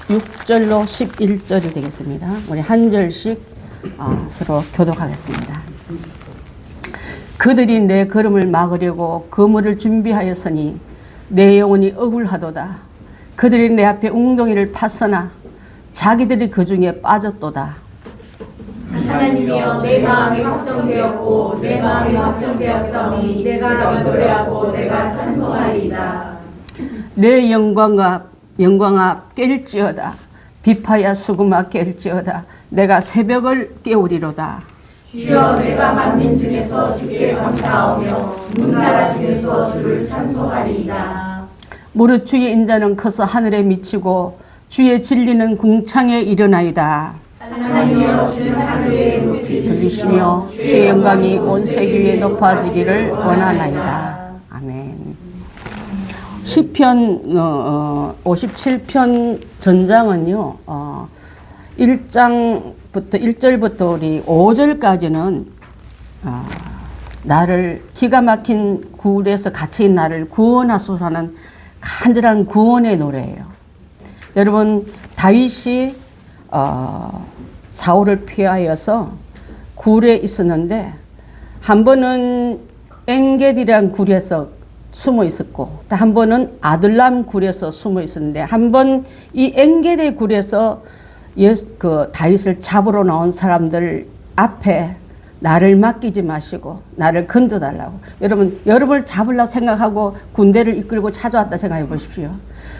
6절로 11절이 되겠습니다. 우리 한 절씩 서로 교독하겠습니다. 그들이 내 걸음을 막으려고 그물을 준비하였으니 내 영혼이 억울하도다. 그들이 내 앞에 웅덩이를 팠으나 자기들이 그 중에 빠졌도다. 하나님이여, 내 마음이 확정되었고 내 마음이 확정되었으니 내가 노래하고 내가 찬송하리이다. 내 영광아 깰지어다. 비파야 수금아 깰지어다. 내가 새벽을 깨우리로다. 주여, 내가 만민 중에서 주께 감사하며 문나라 중에서 주를 찬송하리이다. 무릇 주의 인자는 커서 하늘에 미치고 주의 진리는 궁창에 일어나이다. 하나님이여, 주는 하늘 위에 높이 들리시며 주의 영광이 온 세계 위에 높아지기를 원하나이다. 아멘. 시편 57편 전장은요, 1절부터 우리 5절까지는 나를 기가 막힌 굴에서 갇혀있는 나를 구원하소서라는 간절한 구원의 노래예요. 여러분, 다윗이 사울을 피하여서 굴에 있었는데 한 번은 엔게디라는 굴에서 숨어 있었고 또 한 번은 아들람 굴에서 숨어 있었는데 한 번 이 엔게디 굴에서 다윗을 잡으러 나온 사람들 앞에 나를 맡기지 마시고 나를 건져달라고. 여러분을 잡으려고 생각하고 군대를 이끌고 찾아왔다 생각해 보십시오.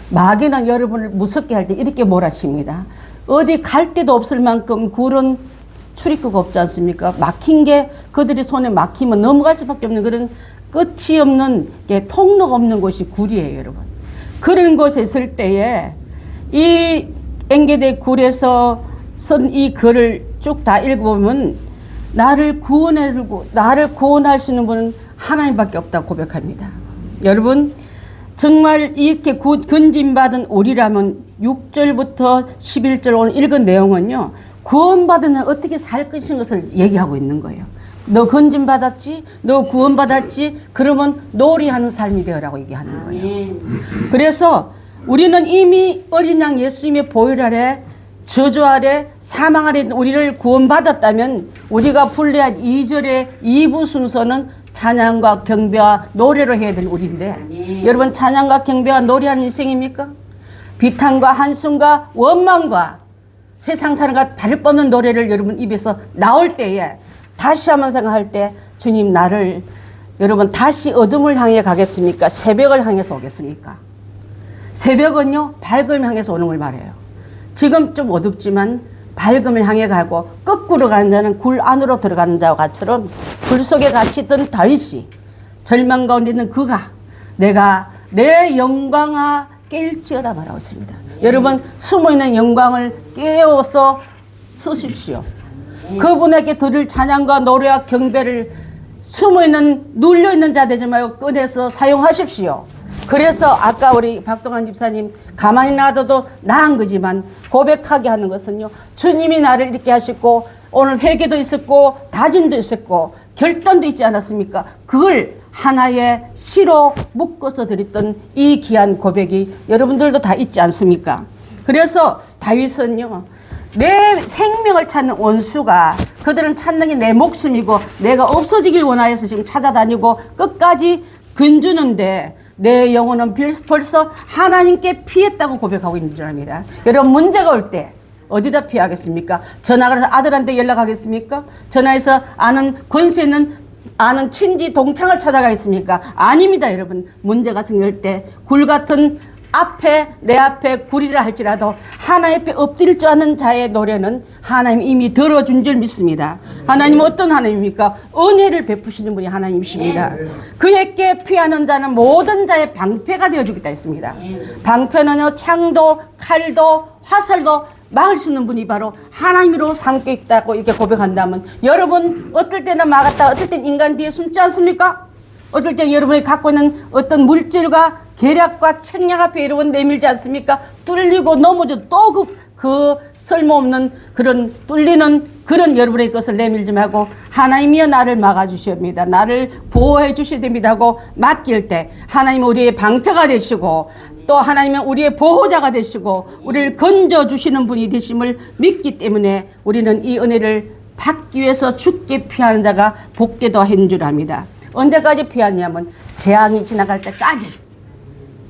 마귀는 여러분을 무섭게 할 때 이렇게 몰아칩니다. 어디 갈 데도 없을 만큼 굴은 출입구가 없지 않습니까? 막힌 게 그들이 손에 막히면 넘어갈 수밖에 없는 그런 끝이 없는 게 통로가 없는 곳이 굴이에요, 여러분. 그런 곳에 있을 때에 이 엔게디 굴에서 쓴 이 글을 쭉 다 읽어보면 나를 구원할 수 있는 분은 하나님밖에 없다고 고백합니다. 여러분, 정말 이렇게 건진받은 우리라면 6절부터 11절 오늘 읽은 내용은요, 구원받은 어떻게 살 것인 것을 얘기하고 있는 거예요. 너 건진받았지? 너 구원받았지? 그러면 놀이하는 삶이 되어라고 얘기하는 거예요. 그래서 우리는 이미 어린 양 예수님의 보혈 아래, 저주 아래, 사망 아래 우리를 구원받았다면 우리가 불리한 2절의 2부 순서는 찬양과 경배와 노래로 해야 될 우리인데 여러분, 찬양과 경배와 노래하는 인생입니까? 비탄과 한숨과 원망과 세상 사람과 발을 뻗는 노래를 여러분 입에서 나올 때에 다시 한번 생각할 때 주님, 나를 여러분 다시 어둠을 향해 가겠습니까? 새벽을 향해서 오겠습니까? 새벽은요, 밝음을 향해서 오는 걸 말해요. 지금 좀 어둡지만 밝음을 향해 가고 거꾸로 가는 자는 굴 안으로 들어가는 자와 같처럼 굴 속에 갇혀 있던 다윗이 절망 가운데 있는 그가 내가 내 영광아 깰지어다 말하고 있습니다. 여러분, 숨어있는 영광을 깨워서 쓰십시오. 그분에게 드릴 찬양과 노래와 경배를 숨어있는 눌려있는 자 되지 말고 꺼내서 사용하십시오. 그래서 아까 우리 박동환 집사님 가만히 놔둬도 나은 거지만 고백하게 하는 것은요, 주님이 나를 이렇게 하시고 오늘 회개도 있었고 다짐도 있었고 결단도 있지 않았습니까? 그걸 하나의 시로 묶어서 드렸던 이 귀한 고백이 여러분들도 다 있지 않습니까? 그래서 다윗은요, 내 생명을 찾는 원수가 그들은 찾는 게 내 목숨이고 내가 없어지길 원하여서 지금 찾아다니고 끝까지 근주는데 내 영혼은 벌써 하나님께 피했다고 고백하고 있는 줄 압니다. 여러분, 문제가 올 때 어디다 피하겠습니까? 전화를 해서 아들한테 연락하겠습니까? 전화해서 아는 권세 있는 아는 친지 동창을 찾아가겠습니까? 아닙니다, 여러분. 문제가 생길 때 굴 같은 내 앞에 굴이라 할지라도 하나님 앞에 엎드릴 줄 아는 자의 노래는 하나님 이미 들어준 줄 믿습니다. 하나님은 어떤 하나님입니까? 은혜를 베푸시는 분이 하나님이십니다. 그에게 피하는 자는 모든 자의 방패가 되어주겠다 했습니다. 방패는요, 창도 칼도 화살도 막을 수 있는 분이 바로 하나님으로 삼고 있다고 이렇게 고백한다면 여러분, 어떨 때는 막았다 어떨 땐 인간 뒤에 숨지 않습니까? 어떨 때 여러분이 갖고 있는 어떤 물질과 계략과 책략 앞에 여러분 내밀지 않습니까? 뚫리고 넘어져 또 그 쓸모없는 그런 뚫리는 그런 여러분의 것을 내밀지 말고 하나님이여 나를 막아주셔야 합니다. 나를 보호해 주셔야 됩니다 하고 맡길 때 하나님 우리의 방패가 되시고 또 하나님은 우리의 보호자가 되시고 우리를 건져주시는 분이 되심을 믿기 때문에 우리는 이 은혜를 받기 위해서 죽게 피하는 자가 복되다 한 줄 압니다. 언제까지 피하냐면 재앙이 지나갈 때까지,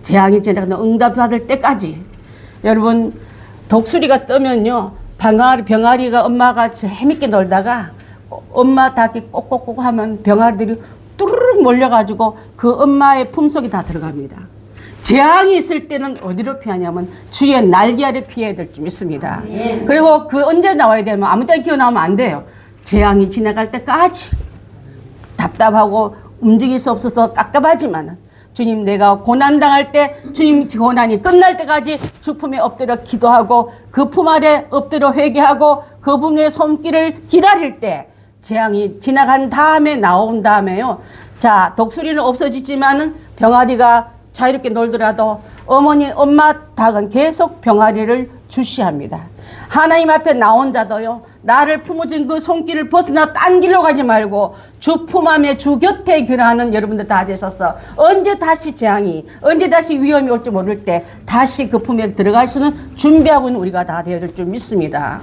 재앙이 지나가는 응답받을 때까지. 여러분, 독수리가 뜨면요, 병아리가 엄마가 재밌게 놀다가 엄마 닭이 꼭꼭꼭 하면 병아리들이 뚜루룩 몰려가지고 그 엄마의 품속에 다 들어갑니다. 재앙이 있을 때는 어디로 피하냐면 주의 날개 아래 피해야 될 줄 믿습니다. 그리고 그 언제 나와야 되면 아무 때나 기어 나오면 안 돼요. 재앙이 지나갈 때까지. 답답하고 움직일 수 없어서 깝깝하지만 주님, 내가 고난당할 때, 주님 고난이 끝날 때까지 주 품에 엎드려 기도하고 그 품 아래 엎드려 회개하고 그 분의 손길을 기다릴 때 재앙이 지나간 다음에 나온 다음에요. 자, 독수리는 없어지지만은 병아리가 자유롭게 놀더라도 엄마 닭은 계속 병아리를 주시합니다. 하나님 앞에 나온 자도요, 나를 품어준 그 손길을 벗어나 딴 길로 가지 말고 주 품 안에 주 곁에 기라하는 여러분들 다 되셔서 언제 다시 재앙이, 언제 다시 위험이 올지 모를 때 다시 그 품에 들어갈 수는 준비하고 있는 우리가 다 되어야 될 줄 믿습니다.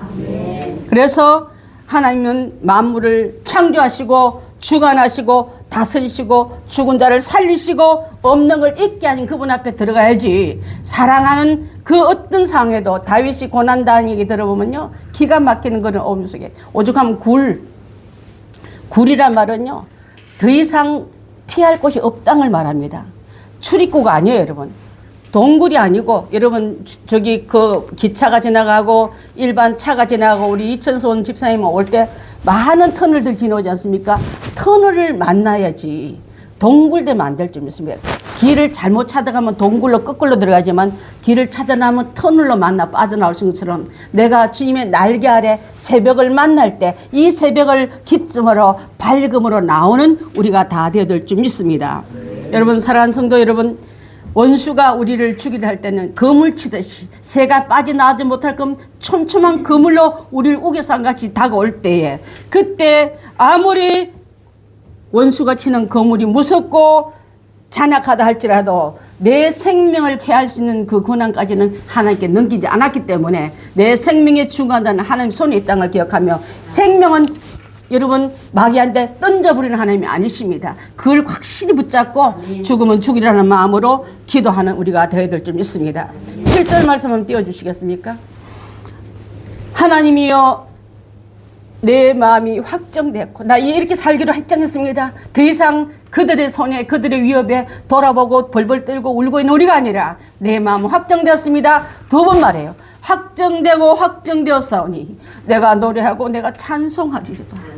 그래서 하나님은 만물을 창조하시고 주관하시고 다스리시고 죽은 자를 살리시고 없는 걸 있게 하신 그분 앞에 들어가야지. 사랑하는 그 어떤 상황에도 다윗이 고난당한 얘기 들어보면요, 기가 막히는 거는 어둠 속에 오죽하면 굴이란 말은요, 더 이상 피할 곳이 없다는 말합니다. 출입구가 아니에요, 여러분. 동굴이 아니고, 여러분, 저기 그 기차가 지나가고 일반 차가 지나가고 우리 이천수 온 집사님 올 때 많은 터널들 지나오지 않습니까? 터널을 만나야지 동굴되면 안 될 줄 믿습니다. 길을 잘못 찾아가면 동굴로 거꾸로 들어가지만 길을 찾아나면 터널로 만나 빠져나올 수 있는 것처럼 내가 주님의 날개 아래 새벽을 만날 때 이 새벽을 기점으로 밝음으로 나오는 우리가 다 되어야 될 줄 믿습니다. 여러분, 사랑하는 성도 여러분, 원수가 우리를 죽이려 할 때는 그물 치듯이 새가 빠져나오지 못할 끔 촘촘한 그물로 우리를 우겨서 같이 다가올 때에, 그때 아무리 원수가 치는 그물이 무섭고 잔악하다 할지라도 내 생명을 해할 수 있는 그 고난까지는 하나님께 넘기지 않았기 때문에 내 생명에 중요하다는 하나님 손에 있다는 걸 기억하며, 생명은 여러분 마귀한테 던져버리는 하나님이 아니십니다. 그걸 확실히 붙잡고 죽으면 죽이라는 마음으로 기도하는 우리가 되어야 될 줄 믿습니다. 7절 말씀 한번 띄워주시겠습니까? 하나님이여, 내 마음이 확정됐고 나 이렇게 살기로 확정했습니다. 더 이상 그들의 손에, 그들의 위협에 돌아보고 벌벌 떨고 울고 있는 우리가 아니라 내 마음은 확정되었습니다. 두 번 말해요. 확정되고 확정되었사오니 내가 노래하고 내가 찬송하리로다.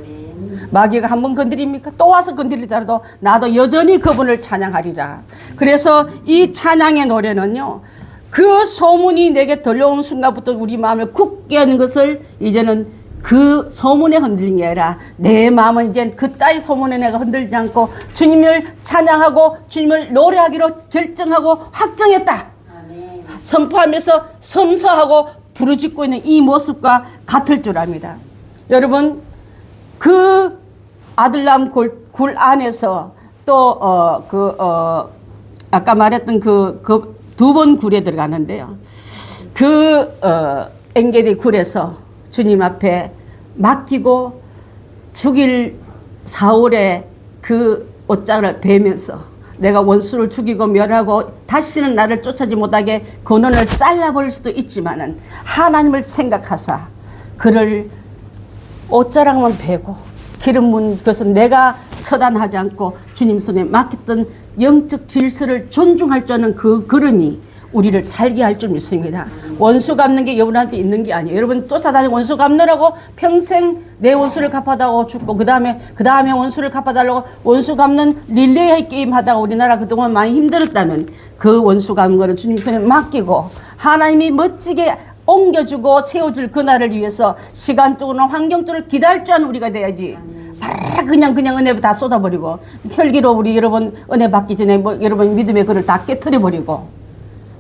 마귀가 한 번 건드립니까? 또 와서 건드리더라도 나도 여전히 그분을 찬양하리라. 그래서 이 찬양의 노래는요, 그 소문이 내게 들려온 순간부터 우리 마음을 굳게 하는 것을 이제는 그 소문에 흔들린 게 아니라 내 마음은 이제 그따위 소문에 내가 흔들리지 않고 주님을 찬양하고 주님을 노래하기로 결정하고 확정했다. 선포하면서 섬서하고 부르짖고 있는 이 모습과 같을 줄 압니다. 여러분, 그 아들람 굴 안에서 또 아까 말했던 그 두 번 굴에 들어가는데요. 엔게디 굴에서 주님 앞에 맡기고 죽일 사울의 그 옷장을 베면서 내가 원수를 죽이고 멸하고 다시는 나를 쫓아지 못하게 근원을 잘라버릴 수도 있지만은 하나님을 생각하사 그를 옷자락만 베고 기름 문 것은 내가 처단하지 않고 주님 손에 맡겼던 영적 질서를 존중할 줄 아는 그 걸음이 우리를 살게 할 줄 믿습니다. 원수 갚는 게 여러분한테 있는 게 아니에요. 여러분 쫓아다니는 원수 갚느라고 평생 내 원수를 갚아다고 죽고 그 다음에 원수를 갚아달라고 원수 갚는 릴레이 게임 하다가 우리나라 그동안 많이 힘들었다면 그 원수 갚는 거는 주님 손에 맡기고 하나님이 멋지게 옮겨주고 채워줄 그날을 위해서 시간적으로나 환경적으로 기다릴 줄 아는 우리가 돼야지. 바로 그냥 은혜 다 쏟아버리고 혈기로 우리 여러분 은혜 받기 전에 여러분 믿음의 그를 다 깨트려버리고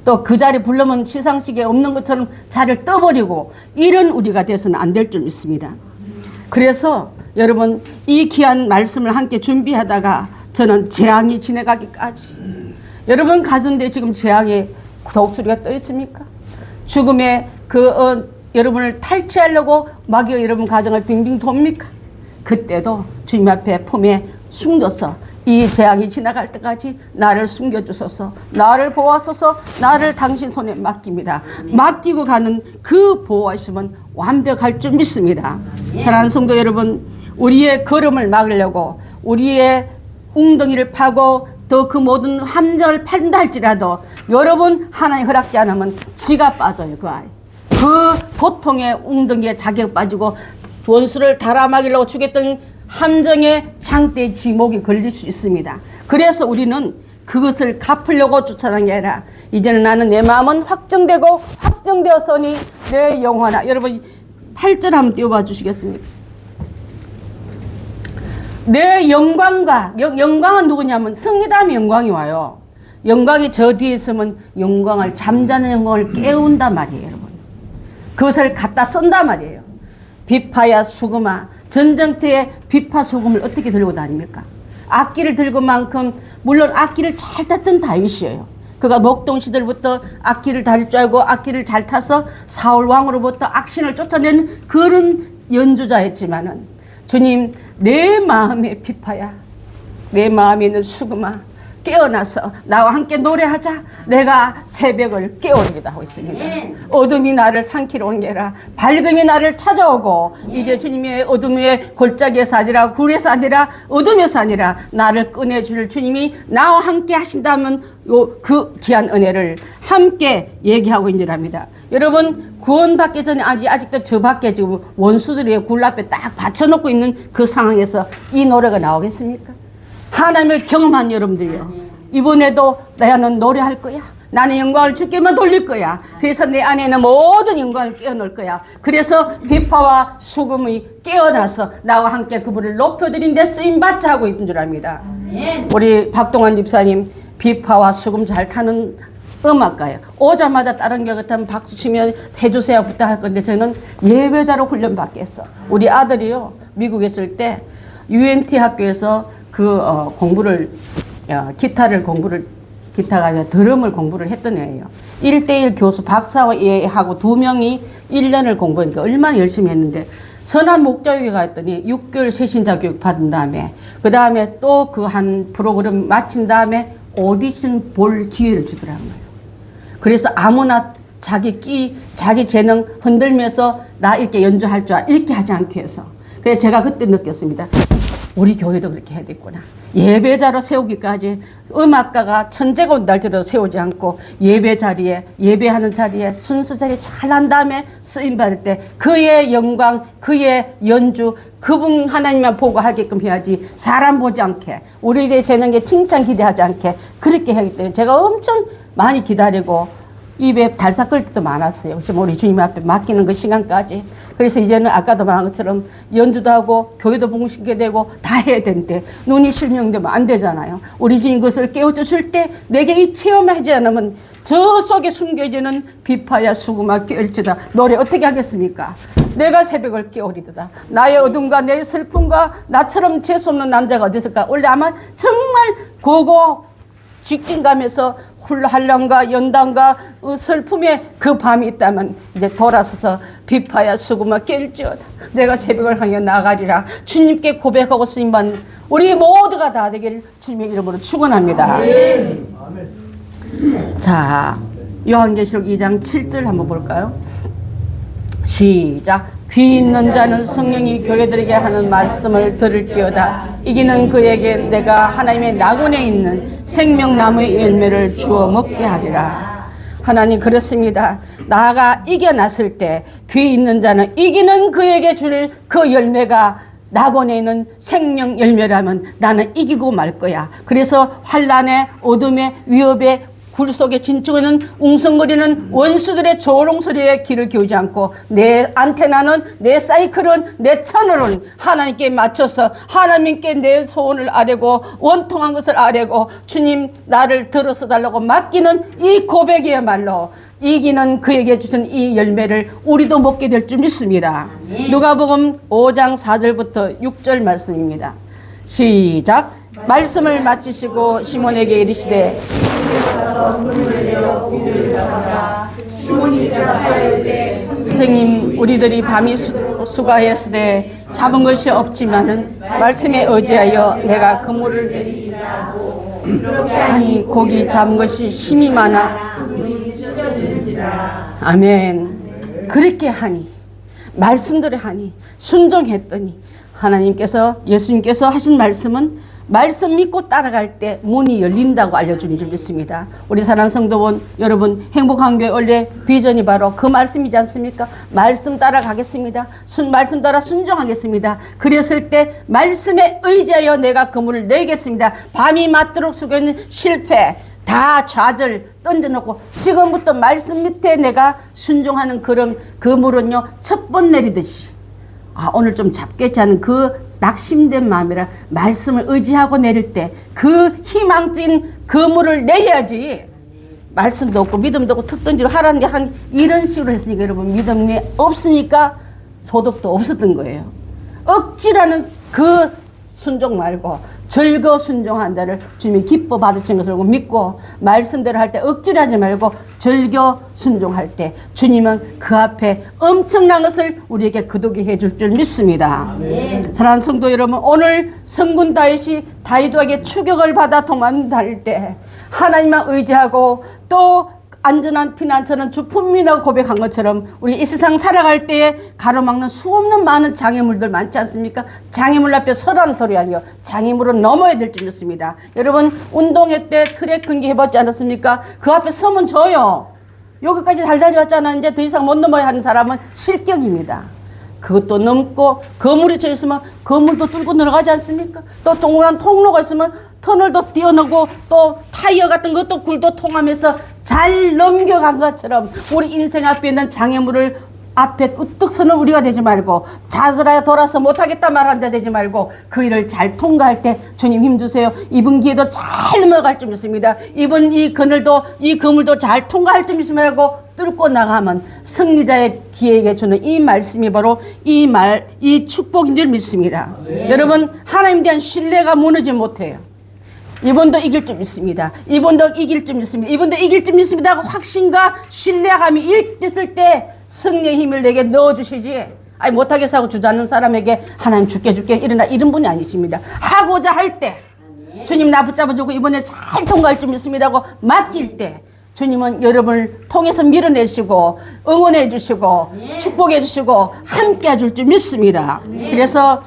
또 그 자리 불러면 시상식에 없는 것처럼 자리를 떠버리고 이런 우리가 돼서는 안 될 줄 믿습니다. 그래서 여러분 이 귀한 말씀을 함께 준비하다가 저는 재앙이 지나가기까지 여러분 가운데 지금 재앙이 독수리가 떠 있습니까? 죽음의 여러분을 탈취하려고 마귀가 여러분 가정을 빙빙 돕니까? 그때도 주님 앞에 품에 숨겨서 이 재앙이 지나갈 때까지 나를 숨겨주소서, 나를 보호하소서, 나를 당신 손에 맡깁니다. 맡기고 가는 그 보호하심은 완벽할 줄 믿습니다. 사랑하는 성도 여러분, 우리의 걸음을 막으려고 우리의 웅덩이를 파고 더 그 모든 함정을 판다 할지라도 여러분 하나님 허락지 않으면 지가 빠져요. 그 아이. 그 고통의 웅덩이에 자기가 빠지고 원수를 달아막이려고 주겠던 함정의 장대의 지목이 걸릴 수 있습니다. 그래서 우리는 그것을 갚으려고 쫓아가는 게 아니라 이제는 나는 내 마음은 확정되고 확정되었으니 내 영혼아. 여러분 8절 한번 띄워봐 주시겠습니까? 내 영광과 영광은 누구냐면 승리다면 영광이 와요. 영광이 저 뒤에 있으면 영광을 잠자는 영광을 깨운단 말이에요. 여러분 그것을 갖다 쓴단 말이에요. 비파야 수금아. 전쟁터에 비파 소금을 어떻게 들고 다닙니까? 악기를 들고 만큼 물론 악기를 잘 탔던 다윗이에요. 그가 목동 시절부터 악기를 다룰 줄 알고 악기를 잘 타서 사울 왕으로부터 악신을 쫓아내는 그런 연주자였지만은 주님 내 마음의 비파야, 내 마음에 있는 수금아 깨어나서 나와 함께 노래하자. 내가 새벽을 깨우리기도 하고 있습니다. 어둠이 나를 삼키러 온 게 아니라 밝음이 나를 찾아오고 이제 주님의 어둠의 골짜기에서 아니라 굴에서 아니라 어둠에서 아니라 나를 꺼내줄 주님이 나와 함께 하신다면 그 귀한 은혜를 함께 얘기하고 있는 줄 압니다. 여러분 구원받기 전에 아직도 저 밖에 지금 원수들이 굴 앞에 딱 받쳐놓고 있는 그 상황에서 이 노래가 나오겠습니까? 하나님을 경험한 여러분들이요, 이번에도 나는 노래할 거야. 나는 영광을 주께만 돌릴 거야. 그래서 내 안에 있는 모든 영광을 깨어놓을 거야. 그래서 비파와 수금이 깨어나서 나와 함께 그분을 높여드린 데 쓰임받자 하고 있는 줄 압니다. 우리 박동환 집사님 비파와 수금 잘 타는 음악가예요. 오자마자 다른 교 같으면 박수 치면 해주세요 부탁할 건데 저는 예배자로 훈련받겠어. 우리 아들이요 미국에 있을 때 UNT 학교에서 기타가 아니라 드럼을 공부를 했던 애예요. 1대1 교수 박사하고 2명이 1년을 공부하니까 얼마나 열심히 했는데 선한 목자교회 갔더니 6개월 새신자 교육 받은 다음에 그 다음에 또 그 한 프로그램 마친 다음에 오디션 볼 기회를 주더라고요. 그래서 아무나 자기 재능 흔들면서 나 이렇게 연주할 줄 이렇게 하지 않게 해서 그래서 제가 그때 느꼈습니다. 우리 교회도 그렇게 해야 되겠구나. 예배자로 세우기까지 음악가가 천재가 온달지라도 세우지 않고 예배하는 자리에 순서 자리에 잘한 다음에 쓰임받을 때 그의 영광, 그의 연주, 그분 하나님만 보고 하게끔 해야지 사람 보지 않게 우리에게 재능에 칭찬 기대하지 않게 그렇게 하기 때문에 제가 엄청 많이 기다리고 입에 달싹 끓을 때도 많았어요. 그래서 우리 주님 앞에 맡기는 그 시간까지. 그래서 이제는 아까도 말한 것처럼 연주도 하고 교회도 봉신게 되고 다 해야 되는데 눈이 실명되면 안 되잖아요. 우리 주님 그것을 깨워주실 때 내게 이 체험을 하지 않으면 저 속에 숨겨지는 비파야 수금아 깨울지다. 노래 어떻게 하겠습니까? 내가 새벽을 깨우리도다. 나의 어둠과 내 슬픔과 나처럼 재수없는 남자가 어디 있을까? 원래 아마 정말 고고 직진 가면서 한량과 연단과 슬픔의 그 밤이 있다면 이제 돌아서서 비파야 수금아 깰지어다. 내가 새벽을 향해 나가리라. 주님께 고백하고 쓰임받는 우리 모두가 다 되기를 주님의 이름으로 축원합니다. 아멘. 자, 요한계시록 2장 7절 한번 볼까요? 시작. 귀 있는 자는 성령이 교회들에게 하는 말씀을 들을지어다. 이기는 그에게 내가 하나님의 낙원에 있는 생명나무의 열매를 주어 먹게 하리라. 하나님 그렇습니다. 나가 이겨났을 때 귀 있는 자는 이기는 그에게 줄 그 열매가 낙원에 있는 생명 열매라면 나는 이기고 말 거야. 그래서 환난에 어둠에 위협에 굴 속에 진쪽에는 웅성거리는 원수들의 조롱 소리에 귀를 기울이지 않고 내 안테나는 내 사이클은 내 채널은 하나님께 맞춰서 하나님께 내 소원을 아뢰고 원통한 것을 아뢰고 주님 나를 들어서 달라고 맡기는 이 고백이야말로 이기는 그에게 주신 이 열매를 우리도 먹게 될 줄 믿습니다. 누가복음 5장 4절부터 6절 말씀입니다. 시작. 말씀을 마치시고 시몬에게 이르시되 시몬이 대답하여 이르되 선생님, 우리들이 밤이 수고하였으되 잡은 것이 없지만은 말씀에 의지하여 내가 그물을 내리라고 하니 고기 잡은 것이 심히 많아. 아멘. 그렇게 하니, 말씀대로 하니, 순종했더니 하나님께서, 예수님께서 하신 말씀은 말씀 믿고 따라갈 때 문이 열린다고 알려주는 줄 믿습니다. 우리 사랑하는 성도분 여러분, 행복한 교회 원래 비전이 바로 그 말씀이지 않습니까? 말씀 따라가겠습니다. 말씀 따라 순종하겠습니다. 그랬을 때 말씀에 의지하여 내가 그물을 내겠습니다. 밤이 맞도록 숙여있는 실패, 다 좌절 던져놓고 지금부터 말씀 밑에 내가 순종하는 그물은요, 첫 번 내리듯이 오늘 좀 잡겠지 하는 그 낙심된 마음이라 말씀을 의지하고 내릴 때 그 희망진 그물을 내야지. 말씀도 없고 믿음도 없고 턱 던지로 하라는 게 한 이런 식으로 했으니까 여러분, 믿음이 없으니까 소득도 없었던 거예요. 억지라는 그 순종 말고 즐거 순종한다를 주님이 기뻐 받으신 것을 믿고, 말씀대로 할 때 억지로 하지 말고 즐겨 순종할 때 주님은 그 앞에 엄청난 것을 우리에게 거두게 해줄 줄 믿습니다. 사랑하는 성도 여러분, 오늘 성군 다윗에게 추격을 받아 도망다닐 때 하나님만 의지하고 또 안전한 피난처는 주품이라고 고백한 것처럼 우리 이 세상 살아갈 때에 가로막는 수없는 많은 장애물들 많지 않습니까? 장애물 앞에 서라는 소리 아니요, 장애물은 넘어야 될 줄 믿습니다. 여러분, 운동회 때 트랙 경기 해봤지 않았습니까? 그 앞에 서면 져요. 여기까지 잘 다녀왔잖아. 이제 더 이상 못 넘어야 하는 사람은 실격입니다. 그것도 넘고 거물이 쳐 있으면 거물도 뚫고 들어가지 않습니까? 또 동그란 통로가 있으면 터널도 뛰어넘고 또 타이어 같은 것도 굴도 통하면서 잘 넘겨간 것처럼 우리 인생 앞에 있는 장애물을 앞에 우뚝 서는 우리가 되지 말고, 자살하여 돌아서 못하겠다 말한 자 되지 말고 그 일을 잘 통과할 때 주님 힘주세요. 이번 기회도 잘 넘어갈 줄 믿습니다. 이번 이 그늘도 이 그물도 잘 통과할 줄 믿으라고 뚫고 나가면 승리자의 기회에게 주는 이 말씀이 바로 이 축복인 줄 믿습니다. 여러분, 하나님에 대한 신뢰가 무너지지 못해요. 이번도 이길 줄 믿습니다. 이번도 이길 줄 믿습니다. 이번도 이길 줄 믿습니다 하고 확신과 신뢰감이 일뜻을 때 승리의 힘을 내게 넣어주시지, 못하겠어 하고 주저하는 사람에게 하나님 줄게 일어나 이런 분이 아니십니다. 하고자 할 때 주님 나 붙잡아주고 이번에 잘 통과할 줄 믿습니다 하고 맡길 때 주님은 여러분을 통해서 밀어내시고 응원해 주시고 축복해 주시고 함께 해줄 줄 믿습니다. 그래서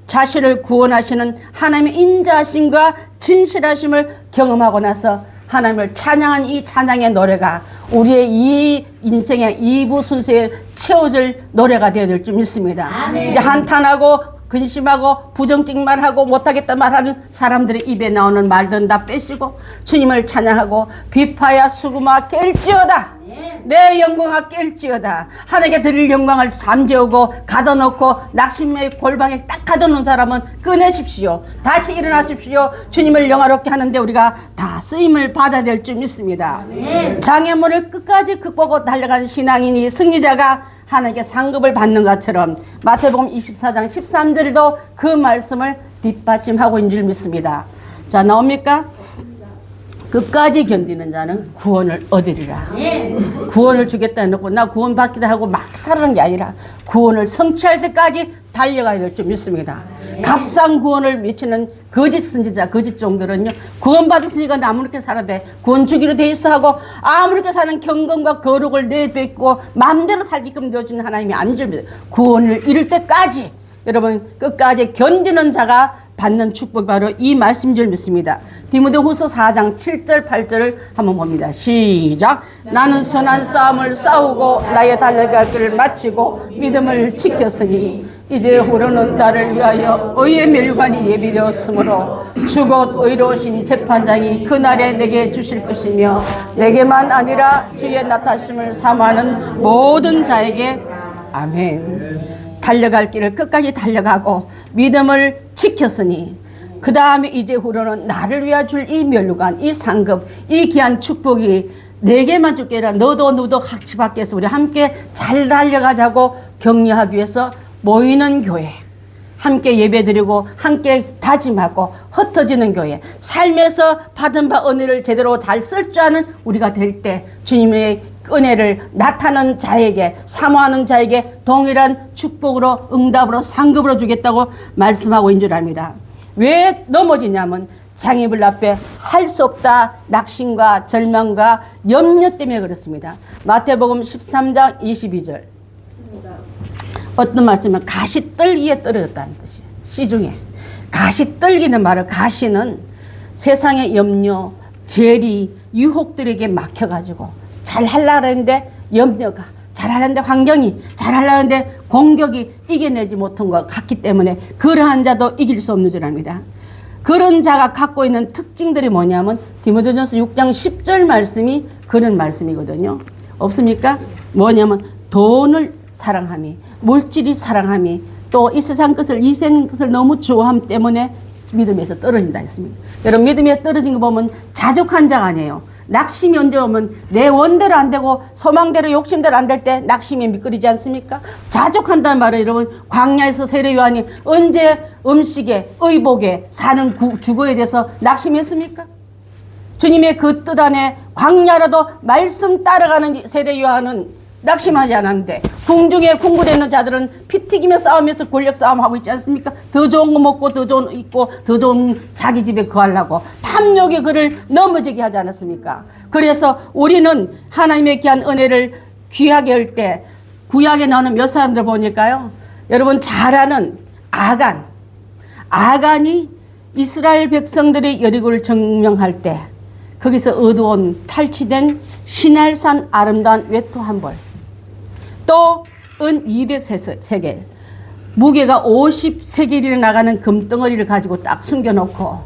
자신을 구원하시는 하나님의 인자하심과 진실하심을 경험하고 나서 하나님을 찬양한 이 찬양의 노래가 우리의 이 인생의 2부 순서에 채워질 노래가 되어야 될 줄 믿습니다. 아멘. 이제 한탄하고 근심하고 부정직 말하고 못하겠다 말하는 사람들의 입에 나오는 말들은 다 빼시고 주님을 찬양하고 비파야 수구마 깰지어다, 내 영광아 깰지어다. 하나님께 드릴 영광을 잠재우고 가둬놓고 낙심의 골방에 딱 가둬놓은 사람은 꺼내십시오. 다시 일어나십시오. 주님을 영화롭게 하는데 우리가 다 쓰임을 받아야 될 줄 믿습니다. 장애물을 끝까지 극복하고 달려간 신앙인이 승리자가 하나님께 상급을 받는 것처럼 마태복음 24장 13절도 그 말씀을 뒷받침하고 있는 줄 믿습니다. 자, 나옵니까? 끝까지 견디는 자는 구원을 얻으리라. 구원을 주겠다 해놓고 나 구원 받기다 하고 막 살아가는 게 아니라 구원을 성취할 때까지 달려가야 될 줄 믿습니다. 값싼 구원을 미치는 거짓 선지자, 거짓 종들은요, 구원 받았으니까 나 아무렇게 살아도 돼, 구원 주기로 돼 있어 하고 아무렇게 사는 경건과 거룩을 내뱉고 마음대로 살게끔 되어주는 하나님이 아닌 줄 믿어요. 구원을 이룰 때까지 여러분 끝까지 견디는 자가 받는 축복, 바로 이 말씀인 줄 믿습니다. 디모데후서 4장 7절 8절을 한번 봅니다. 시작. 나는 선한 싸움을 싸우고 나의 달려갈 길을 마치고 믿음을 지켰으니 이제 후로는 나를 위하여 의의 멸관이 예비되었으므로 주곧 의로우신 재판장이 그날에 내게 주실 것이며 내게만 아니라 주의 나타심을 사모하는 모든 자에게 아멘. 달려갈 길을 끝까지 달려가고 믿음을 지켰으니 그 다음에 이제 후로는 나를 위하여 줄 이 면류관, 이 상급, 이 귀한 축복이 내게만 줄게 아니라 너도 같이 받겠어. 우리 함께 잘 달려가자고 격려하기 위해서 모이는 교회, 함께 예배드리고 함께 다짐하고 흩어지는 교회, 삶에서 받은 바 은혜를 제대로 잘 쓸 줄 아는 우리가 될 때 주님의 은혜를 나타나는 자에게, 사모하는 자에게 동일한 축복으로, 응답으로, 상급으로 주겠다고 말씀하고 있는 줄 압니다. 왜 넘어지냐면 장애물 앞에 할 수 없다 낙심과 절망과 염려 때문에 그렇습니다. 마태복음 13장 22절. 어떤 말씀이면 가시떨기에 떨어졌다는 뜻이에요. 시중에 가시떨기는 말은, 가시는 세상의 염려, 재리, 유혹들에게 막혀가지고 잘하려고 하는데 염려가, 잘하려는데 환경이, 잘하려는데 공격이 이겨내지 못한 것 같기 때문에 그러한 자도 이길 수 없는 줄 압니다. 그런 자가 갖고 있는 특징들이 뭐냐면 디모데전서 6장 10절 말씀이 그런 말씀이거든요. 없습니까? 뭐냐면 돈을 사랑함이, 물질이 사랑함이, 또 이 세상 것을, 이 세상 것을 너무 좋아함 때문에 믿음에서 떨어진다 했습니다. 여러분, 믿음에 떨어진 거 보면 자족한 자가 아니에요. 낙심이 언제 오면 내 원대로 안 되고 소망대로 욕심대로 안 될 때 낙심이 미끄러지지 않습니까? 자족한다는 말은 여러분, 광야에서 세례 요한이 언제 음식에, 의복에, 사는 주거에 대해서 낙심했습니까? 주님의 그 뜻 안에 광야라도 말씀 따라가는 세례 요한은 낙심하지 않았는데, 궁중에 궁궐에 있는 자들은 피 튀기며 싸우면서 권력 싸움하고 있지 않습니까? 더 좋은 거 먹고, 더 좋은 거 입고, 더 좋은 자기 집에 거하려고 탐욕이 그를 넘어지게 하지 않았습니까? 그래서 우리는 하나님의 귀한 은혜를 귀하게 할 때 구약에 나오는 몇 사람들 보니까요, 여러분 잘 아는 아간이 이스라엘 백성들이 여리고를 점령할 때 거기서 얻어온 탈취된 신할산 아름다운 외투 한 벌, 또 은 200세겔, 무게가 50세겔이나 나가는 금덩어리를 가지고 딱 숨겨놓고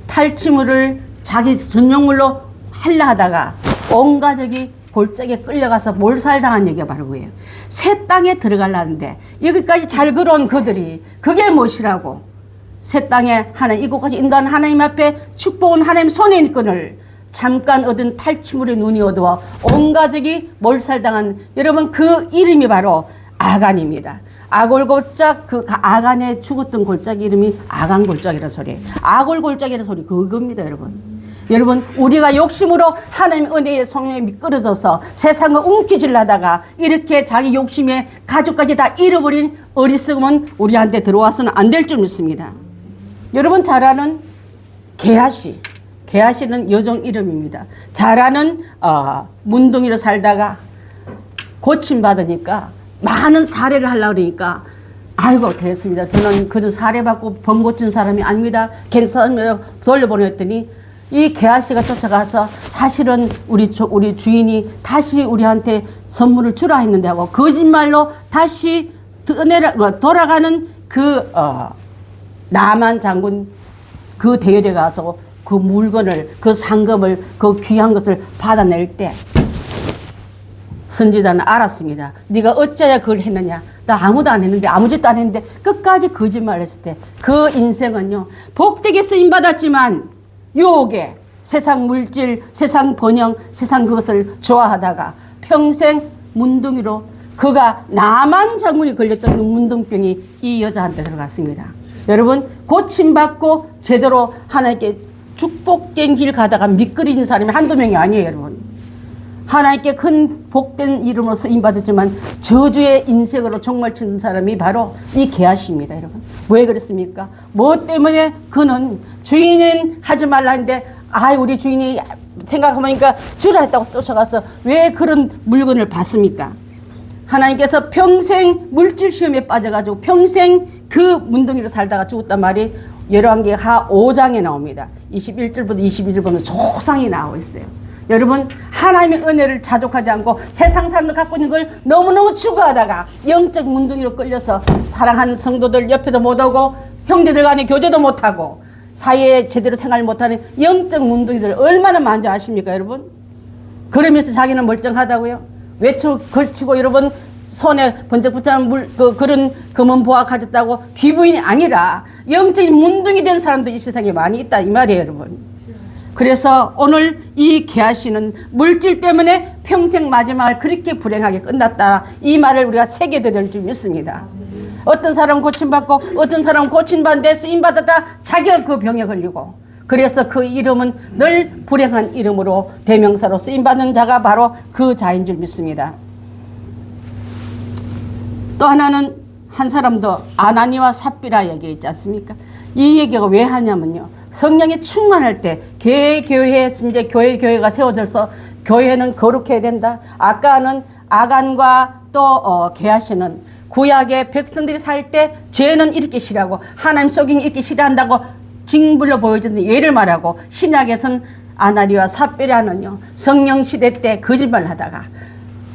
탈취물을 자기 전용물로 하려 하다가 온 가족이 골짜기에 끌려가서 몰살당한 얘기가 바로 그예요. 새 땅에 들어가려는데 여기까지 잘 걸어온 그들이 그게 무엇이라고, 새 땅에 하나님, 이곳까지 인도한 하나님 앞에 축복은 하나님 손에 있거늘 잠깐 얻은 탈취물의 눈이 어두워 온 가족이 몰살당한, 여러분 그 이름이 바로 아간입니다. 아골골짝, 그 아간에 죽었던 골짜기 이름이 아간골짜기라는 소리예요. 아골골짜기라는 소리 그겁니다. 여러분 우리가 욕심으로 하나님의 은혜의 성령에 미끄러져서 세상을 움켜쥐려다가 이렇게 자기 욕심에 가족까지 다 잃어버린 어리석음은 우리한테 들어와서는 안 될 줄 믿습니다. 여러분 잘 아는 게하시는 여종 이름입니다. 잘 아는 문둥이로 살다가 고침받으니까 많은 사례를 하려고 그러니까 아이고 됐습니다. 저는 그런 사례받고 병 고친 사람이 아닙니다. 괜찮으면 돌려보냈더니 이 게하시가 쫓아가서 사실은 우리 주인이 다시 우리한테 선물을 주라 했는데 하고 거짓말로 다시 돌아가는 그 나만 장군 그 대열에 가서 그 물건을, 그 상금을, 그 귀한 것을 받아낼 때 선지자는 알았습니다. 네가 어찌하여 그걸 했느냐. 나 아무도 안 했는데, 아무 짓도 안 했는데 끝까지 거짓말을 했을 때 그 인생은요, 복되게 쓰임받았지만 유혹에 세상 물질, 세상 번영, 세상 그것을 좋아하다가 평생 문둥이로, 그가 나만 장군이 걸렸던 문둥병이 이 여자한테 들어갔습니다. 여러분 고침받고 제대로 하나님께 축복된 길 가다가 미끄러진 사람이 한두 명이 아니에요. 여러분 하나님께 큰 복된 이름으로 쓰임받았지만 저주의 인생으로 종말 치는 사람이 바로 이 게하시입니다. 여러분 왜 그랬습니까? 뭐 때문에? 그는 주인은 하지 말라 했는데 우리 주인이 생각해보니까 주라 했다고 쫓아가서 왜 그런 물건을 받습니까? 하나님께서 평생 물질 시험에 빠져가지고 평생 그 문둥이로 살다가 죽었단 말이 열왕기하 5장에 나옵니다. 21절부터 22절 보면 소상히 나와 있어요. 여러분 하나님의 은혜를 자족하지 않고 세상 사람들 갖고 있는 걸 너무너무 추구하다가 영적 문둥이로 끌려서 사랑하는 성도들 옆에도 못오고 형제들 간에 교제도 못하고 사회에 제대로 생활 못하는 영적 문둥이들 얼마나 많은지 아십니까 여러분? 그러면서 자기는 멀쩡하다고요? 외쳐 걸치고 여러분 손에 번쩍 붙잡는 그런 금은 보화 가졌다고 귀부인이 아니라 영적인 문둥이 된 사람도 이 세상에 많이 있다 이 말이에요 여러분. 그래서 오늘 이 게하시는 물질 때문에 평생 마지막을 그렇게 불행하게 끝났다 이 말을 우리가 새겨드릴 줄 믿습니다. 어떤 사람은 고침받고 어떤 사람은 고침받는데 쓰임받았다 자기가 그 병에 걸리고, 그래서 그 이름은 늘 불행한 이름으로 대명사로 쓰임받는 자가 바로 그 자인 줄 믿습니다. 또 하나는 한 사람도 아나니와 삽비라 얘기 있지 않습니까? 이 얘기가 왜 하냐면요, 성령이 충만할 때 개교회에 이제 교회가 세워져서 교회는 거룩해야 된다. 아까는 아간과 또 게하시는 구약의 백성들이 살 때 죄는 이렇게 싫어하고 하나님 속인 이렇게 싫어한다고 징불로 보여주는 예를 말하고, 신약에서는 아나니와 삽비라는요 성령 시대 때 거짓말을 하다가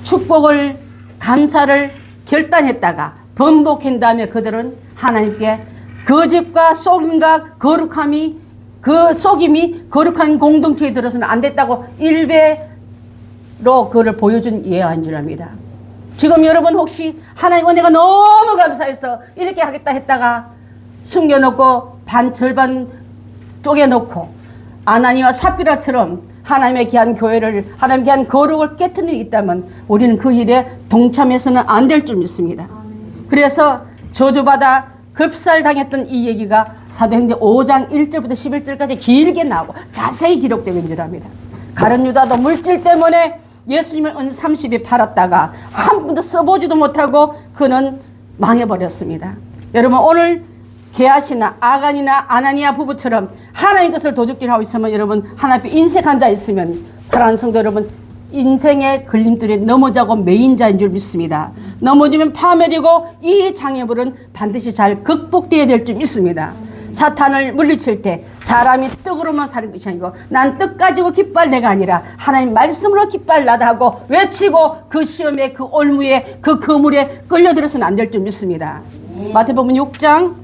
축복을 감사를 결단했다가 번복한 다음에 그들은 하나님께 거짓과 속임과 거룩함이, 그 속임이 거룩한 공동체에 들어서는 안 됐다고 일배로 그를 보여준 예화인 줄 압니다. 지금 여러분 혹시 하나님 은혜가 너무 감사해서 이렇게 하겠다 했다가 숨겨놓고 절반 쪼개놓고 아나니와 삽비라처럼 하나님의 귀한 교회를, 하나님의 귀한 거룩을 깨트는 일이 있다면 우리는 그 일에 동참해서는 안 될 줄 믿습니다. 그래서 저주받아 급살당했던 이 얘기가 사도행전 5장 1절부터 11절까지 길게 나오고 자세히 기록되는 줄 압니다. 가룟 유다도 물질 때문에 예수님을 은 30이 팔았다가 한 번도 써보지도 못하고 그는 망해버렸습니다. 여러분 오늘 게하시나 아간이나 아나니아 부부처럼 하나님 것을 도둑질하고 있으면, 여러분 하나님 앞에 인색한 자 있으면, 사랑하는 성도 여러분, 인생의 걸림돌에 넘어자고 매인 자인 줄 믿습니다. 넘어지면 파멸이고 이 장애물은 반드시 잘 극복되어야 될 줄 믿습니다. 사탄을 물리칠 때 사람이 떡으로만 사는 것이 아니고 난 떡 가지고 기뻐할 내가 아니라 하나님 말씀으로 기뻐할 나다 하고 외치고 그 시험에, 그 올무에, 그 그물에 끌려들어서는 안 될 줄 믿습니다. 마태복음 6장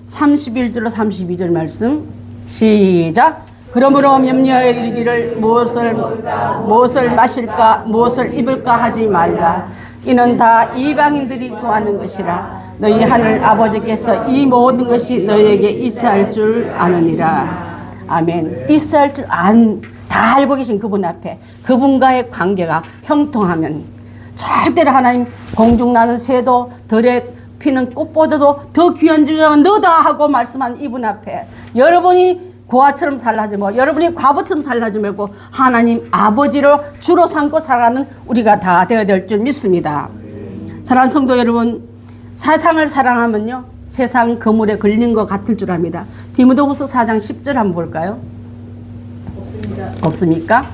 31절로 32절 말씀 시작. 그러므로 염려에 이르기를 무엇을 마실까 무엇을 입을까 하지 말라. 이는 다 이방인들이 구하는 것이라. 너희 하늘 아버지께서 이 모든 것이 너희에게 있어야 할 줄 아느니라. 아멘. 있어야 할 줄 다 알고 계신 그분 앞에 그분과의 관계가 형통하면 절대로 하나님 공중 나는 새도 들에 피는 꽃보다도 더 귀한 주장은 너다 하고 말씀한 이분 앞에 여러분이 고아처럼 살라지 말고, 여러분이 과부처럼 살라지 말고 하나님 아버지로 주로 삼고 살아가는 우리가 다 되어야 될 줄 믿습니다. 사랑하는 성도 여러분, 세상을 사랑하면요 세상 그물에 걸린 것 같을 줄 압니다. 디모데후서 4장 10절 한번 볼까요? 없습니까?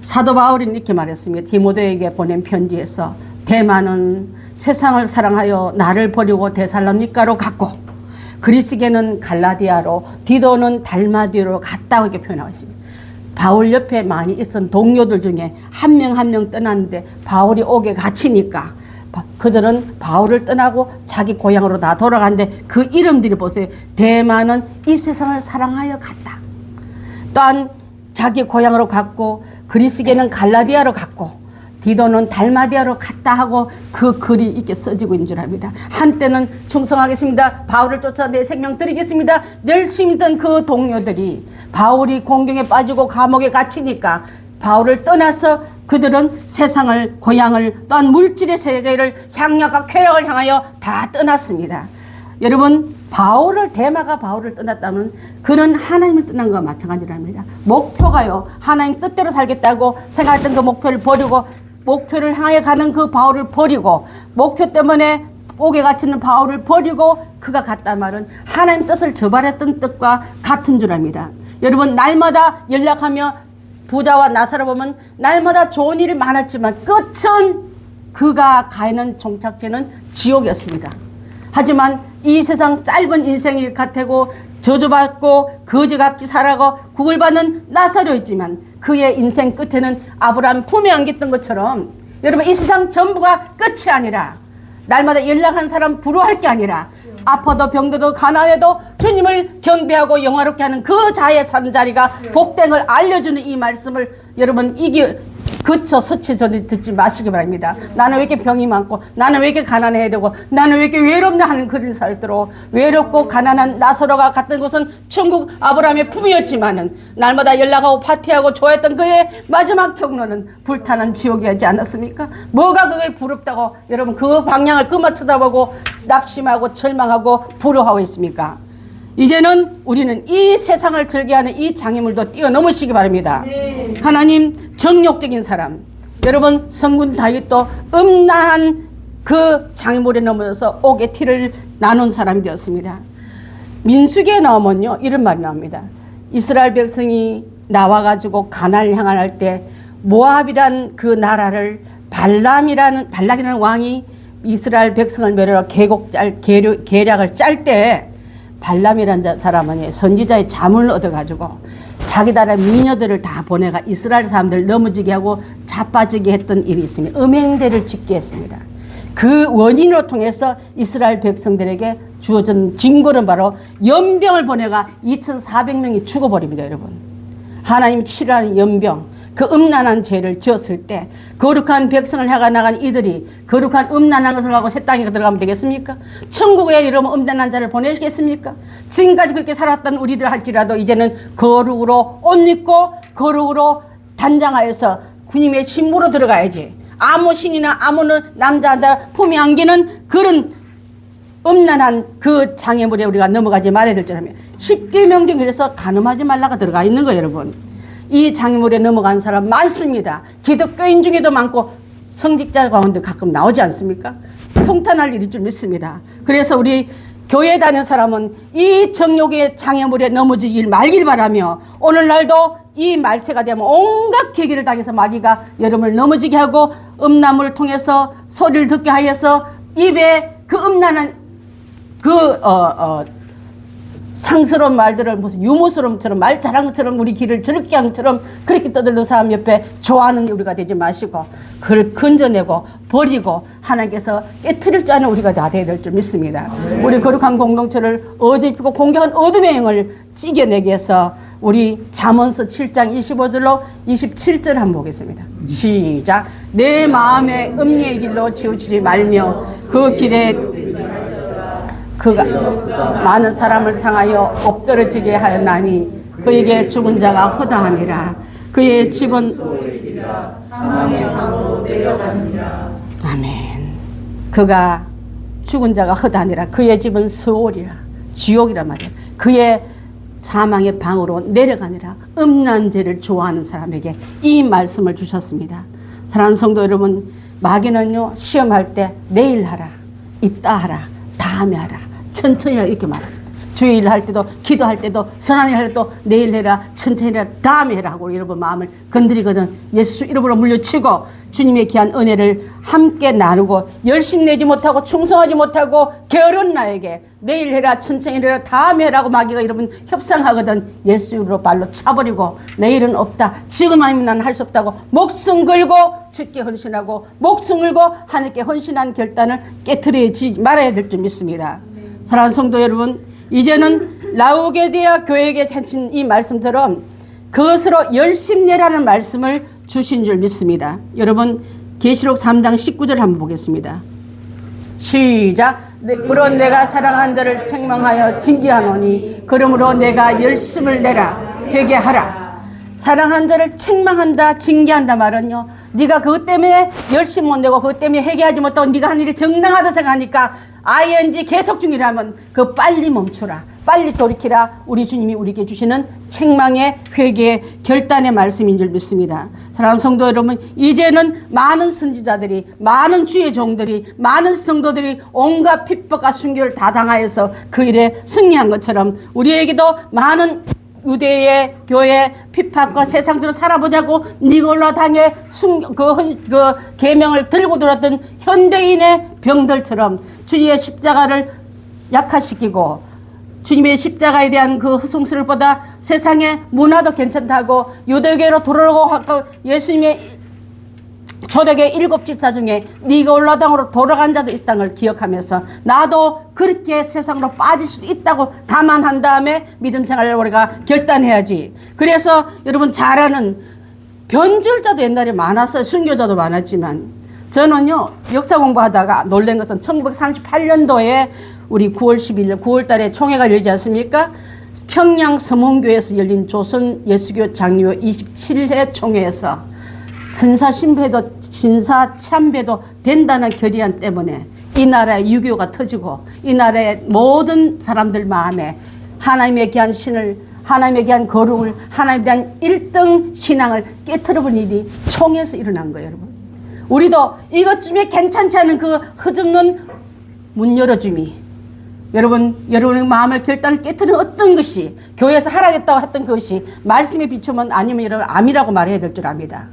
사도 바울이 이렇게 말했습니다. 디모데에게 보낸 편지에서 대만은 세상을 사랑하여 나를 버리고 데살로니가로 갔고, 그리스게는 갈라디아로, 디도는 달마디로 갔다고 이렇게 표현하고 있습니다. 바울 옆에 많이 있었던 동료들 중에 한 명 한 명 떠났는데 바울이 옥에 갇히니까 그들은 바울을 떠나고 자기 고향으로 다 돌아갔는데 그 이름들이 보세요. 대만은 이 세상을 사랑하여 갔다. 또한 자기 고향으로 갔고, 그리스게는 갈라디아로 갔고, 디도는 달마디아로 갔다 하고 그 글이 이렇게 써지고 있는 줄 압니다. 한때는 충성하겠습니다. 바울을 쫓아 내 생명 드리겠습니다. 열심히 있던 그 동료들이 바울이 공경에 빠지고 감옥에 갇히니까 바울을 떠나서 그들은 세상을, 고향을, 또한 물질의 세계를 향락과 쾌락을 향하여 다 떠났습니다. 여러분, 데마가 바울을 떠났다면 그는 하나님을 떠난 것과 마찬가지랍니다. 목표가요, 하나님 뜻대로 살겠다고 생각했던 그 목표를 버리고, 목표를 향해 가는 그 바울을 버리고, 목표 때문에 옥에 갇히는 바울을 버리고 그가 갔단 말은 하나님 뜻을 저버렸던 뜻과 같은 줄 압니다. 여러분, 날마다 연락하며 부자와 나사로 보면 날마다 좋은 일이 많았지만 끝은 그가 가는 종착지는 지옥이었습니다. 하지만 이 세상 짧은 인생일 같고 저주받고 거지같이 살아가고 구걸받는 나사로였지만 그의 인생 끝에는 아브라함 품에 안겼던 것처럼, 여러분 이 세상 전부가 끝이 아니라 날마다 연락한 사람 부러워할 게 아니라 아파도 병들어도 가난해도 주님을 경배하고 영화롭게 하는 그 자의 산 자리가 복된 걸 알려주는 이 말씀을 여러분 그쳐 서치 저리 듣지 마시기 바랍니다. 나는 왜 이렇게 병이 많고, 나는 왜 이렇게 가난해야 되고, 나는 왜 이렇게 외롭나 하는 그를 살도록, 외롭고 가난한 나사로가 갔던 곳은 천국 아브라함의 품이었지만은 날마다 연락하고 파티하고 좋아했던 그의 마지막 경로는 불타는 지옥이었지 않았습니까? 뭐가 그걸 부럽다고 여러분 그 방향을 그만 쳐다보고 낙심하고 절망하고 부러워하고 있습니까? 이제는 우리는 이 세상을 즐겨하는 이 장애물도 뛰어넘으시기 바랍니다. 네. 하나님 정욕적인 사람, 여러분 성군 다윗도 음란한 그 장애물에 넘어져서 옥의 티를 나눈 사람이 되었습니다. 민수기에 나오면요 이런 말이 나옵니다. 이스라엘 백성이 나와가지고 가나안을 향할 때 모압이란 그 나라를 발락이라는 왕이 이스라엘 백성을 멸하러 계략을 짤 때 발람이라는 사람은 선지자의 잠을 얻어가지고 자기 나라 미녀들을 다 보내가 이스라엘 사람들을 넘어지게 하고 자빠지게 했던 일이 있습니다. 음행죄를 짓게 했습니다. 그 원인으로 통해서 이스라엘 백성들에게 주어진 징벌은 바로 연병을 보내가 2,400명이 죽어버립니다. 여러분, 하나님 치료하는 연병, 그 음란한 죄를 지었을 때 거룩한 백성을 향해 나간 이들이 거룩한 음란한 것을 하고 새 땅에 들어가면 되겠습니까? 천국에 여러분 음란한 자를 보내시겠습니까? 지금까지 그렇게 살았던 우리들 할지라도 이제는 거룩으로 옷 입고 거룩으로 단장하여서 주님의 신부로 들어가야지. 아무 신이나 아무 남자한테 품이 안기는 그런 음란한 그 장애물에 우리가 넘어가지 말아야 될 줄 압니다. 10계명 중에 그래서 간음하지 말라가 들어가 있는 거예요. 여러분, 이 장애물에 넘어간 사람 많습니다. 기독교인 중에도 많고 성직자 가운데 가끔 나오지 않습니까? 통탄할 일일 줄 믿습니다. 그래서 우리 교회 다니는 사람은 이 정욕의 장애물에 넘어지길 말길 바라며 오늘날도 이 말세가 되면 온갖 계기를 당해서 마귀가 여러분을 넘어지게 하고 음란물을 통해서 소리를 듣게 하여서 입에 그 음란한 상스러운 말들을 무슨 유머스러움처럼 말 잘한 것처럼 우리 귀를 저렇게 한 것처럼 그렇게 떠들는 사람 옆에 좋아하는 우리가 되지 마시고 그걸 건져내고 버리고 하나님께서 깨트릴 줄 아는 우리가 다 되어야 될 줄 믿습니다. 우리 거룩한 공동체를 어지럽히고 공격한 어둠의 영을 찌겨내기 위해서 우리 잠언서 7장 25절로 27절 한번 보겠습니다. 시작. 내 마음의 음리의 길로 치우치지 말며 그 길에 그가 많은 사람을 상하여 엎드러지게 하였나니 그에게 죽은 자가 허다하니라. 그의 집은 사망의 방으로 내려가니라. 아멘. 그가 죽은 자가 허다하니라. 그의 집은 스올이라, 지옥이라 말이야. 그의 사망의 방으로 내려가니라. 음란 죄를 좋아하는 사람에게 이 말씀을 주셨습니다. 사랑하는 성도 여러분, 마귀는요 시험할 때 내일 하라, 이따 하라, 다음에 하라, 천천히 하라 이렇게 말합니다. 주일 할 때도 기도할 때도 선한 일 할 때도 내일 해라, 천천히 해라, 다음에 해라 하고 여러분 마음을 건드리거든 예수 이름으로 물려치고 주님의 귀한 은혜를 함께 나누고 열심 내지 못하고 충성하지 못하고 게으른 나에게 내일 해라, 천천히 해라, 다음에 해라고 마귀가 여러분 협상하거든 예수 이름으로 발로 차버리고 내일은 없다, 지금 아니면 난 할 수 없다고 목숨 걸고 주께 헌신하고 목숨 걸고 하나님께 헌신한 결단을 깨트리지 말아야 될 줄 믿습니다. 사랑하는 성도 여러분, 이제는 라오디게아 교회에게 하신 이 말씀처럼 그것으로 열심내라는 말씀을 주신 줄 믿습니다. 여러분 계시록 3장 19절 한번 보겠습니다. 시작. 물론 내가 사랑한 자를 책망하여 징계하노니 그러므로 내가 열심을 내라, 회개하라. 사랑한 자를 책망한다, 징계한다 말은요, 네가 그것 때문에 열심 못 내고 그것 때문에 회개하지 못하고 네가 한 일이 정당하다 생각하니까 ing 계속 중이라면 그 빨리 멈추라, 빨리 돌이키라. 우리 주님이 우리에게 주시는 책망의 회개의 결단의 말씀인 줄 믿습니다. 사랑하는 성도 여러분, 이제는 많은 선지자들이, 많은 주의 종들이, 많은 성도들이 온갖 핍박과 순교를 다 당하여서 그 일에 승리한 것처럼 우리에게도 많은 유대의 교회 핍박과 세상대로 살아보자고 니골라 당해 그 계명을 들고 돌았던 현대인의 병들처럼 주님의 십자가를 약화시키고 주님의 십자가에 대한 그 허송스를 보다 세상의 문화도 괜찮다고 유대교로 돌아오고 하고 예수님의 초대교회 7집사 중에 네가 올라당으로 돌아간 자도 있다는 걸 기억하면서 나도 그렇게 세상으로 빠질 수도 있다고 감안한 다음에 믿음 생활을 우리가 결단해야지. 그래서 여러분 잘 아는 변절자도 옛날에 많았어요. 순교자도 많았지만 저는요 역사 공부하다가 놀란 것은 1938년도에 우리 9월 11일 9월 달에 총회가 열리지 않습니까? 평양 서문교에서 열린 조선 예수교 장로 27회 총회에서 진사 참배도 된다는 결의안 때문에 이 나라의 유교가 터지고 이 나라의 모든 사람들 마음에 하나님에 대한 신을, 하나님에 대한 거룩을, 하나님에 대한 1등 신앙을 깨트려버린 일이 총회에서 일어난 거예요, 여러분. 우리도 이것쯤에 괜찮지 않은 그 흐정는 문 열어줌이, 여러분의 마음의 결단을 깨트리는 어떤 것이, 교회에서 하라겠다고 했던 것이 말씀에 비추면 아니면 여러분 암이라고 말해야 될 줄 압니다.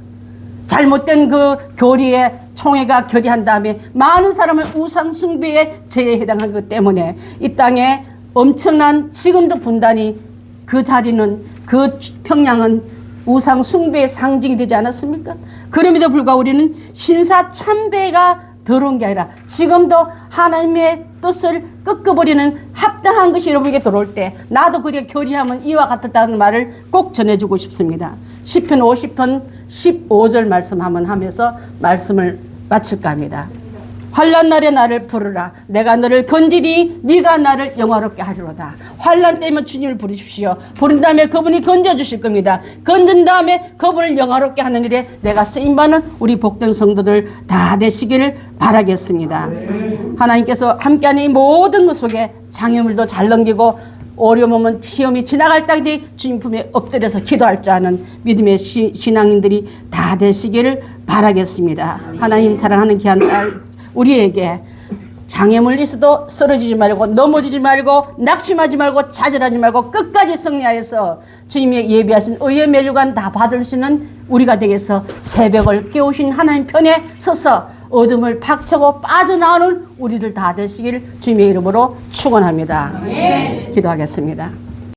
잘못된 그 교리에 총회가 결의한 다음에 많은 사람을 우상 숭배의 죄에 해당한 것 때문에 이 땅에 엄청난 지금도 분단이, 그 자리는, 그 평양은 우상 숭배의 상징이 되지 않았습니까? 그럼에도 불구하고 우리는 신사 참배가 더러운 게 아니라 지금도 하나님의 뜻을 꺾어버리는 합당한 것이 여러분에게 들어올 때 나도 그래 결의하면 이와 같았다는 말을 꼭 전해주고 싶습니다. 시편 50편 15절 말씀 한번 하면서 말씀을 마칠까 합니다. 환난 날에 나를 부르라. 내가 너를 건지리 네가 나를 영화롭게 하리로다. 환난 때면 주님을 부르십시오. 부른 다음에 그분이 건져주실 겁니다. 건진 다음에 그분을 영화롭게 하는 일에 내가 쓰임받는 우리 복된 성도들 다 되시기를 바라겠습니다. 하나님께서 함께하는 이 모든 것 속에 장애물도 잘 넘기고 어려움은 시험이 지나갈 때까지 주님 품에 엎드려서 기도할 줄 아는 믿음의 신앙인들이 다 되시기를 바라겠습니다. 하나님 사랑하는 귀한 딸 우리에게 장애물 있어도 쓰러지지 말고 넘어지지 말고 낙심하지 말고 좌절하지 말고 끝까지 승리하여서 주님의 예비하신 의의 멸류관 다 받을 수 있는 우리가 되겠어 새벽을 깨우신 하나님 편에 서서 어둠을 박차고 빠져나오는 우리들 다 되시길 주님의 이름으로 축원합니다. 기도하겠습니다.